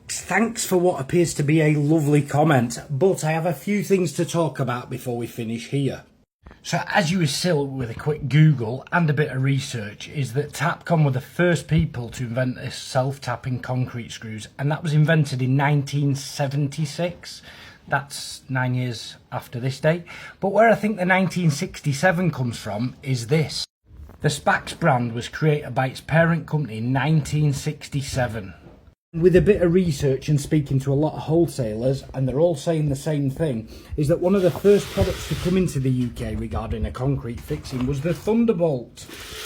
Thanks for what appears to be a lovely comment, but I have a few things to talk about before we finish here. So as you still with a quick Google and a bit of research, is that Tapcon were the first people to invent this self-tapping concrete screws, and that was invented in 1976. That's 9 years after this date. But where I think the 1967 comes from is this. The Spax brand was created by its parent company in 1967. With a bit of research and speaking to a lot of wholesalers, and they're all saying the same thing, is that one of the first products to come into the UK regarding a concrete fixing was the Thunderbolt.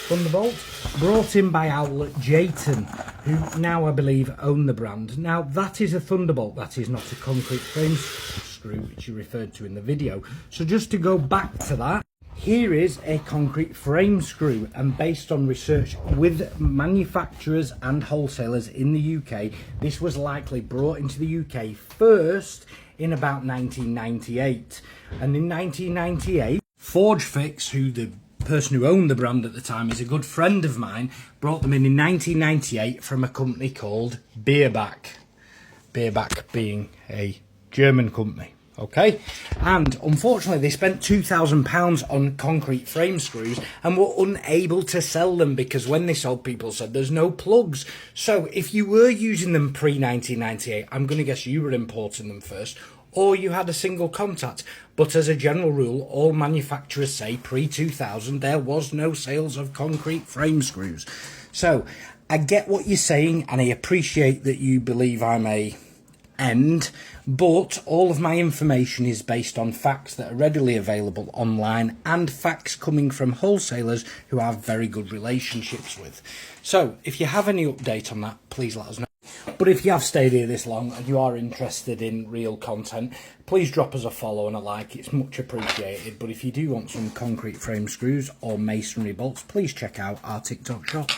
Thunderbolt, brought in by outlet Jayton, who now I believe own the brand. Now that is a Thunderbolt, that is not a concrete frame screw which you referred to in the video. So just to go back to that, here is a concrete frame screw, and based on research with manufacturers and wholesalers in the UK, this was likely brought into the UK first in about 1998. And in 1998, ForgeFix, who the person who owned the brand at the time is a good friend of mine, brought them in 1998 from a company called Bierbach. Bierbach being a German company. Okay, and unfortunately they spent £2,000 on concrete frame screws and were unable to sell them because when they sold, people said there's no plugs. So if you were using them pre-1998, I'm going to guess you were importing them first, or you had a single contact. But as a general rule, all manufacturers say pre-2000 there was no sales of concrete frame screws. So I get what you're saying, and I appreciate that you believe I'm a but all of my information is based on facts that are readily available online and facts coming from wholesalers who I have very good relationships with. So if you have any update on that, please let us know. But if you have stayed here this long and you are interested in real content, please drop us a follow and a like, it's much appreciated. But if you do want some concrete frame screws or masonry bolts, please check out our TikTok shop.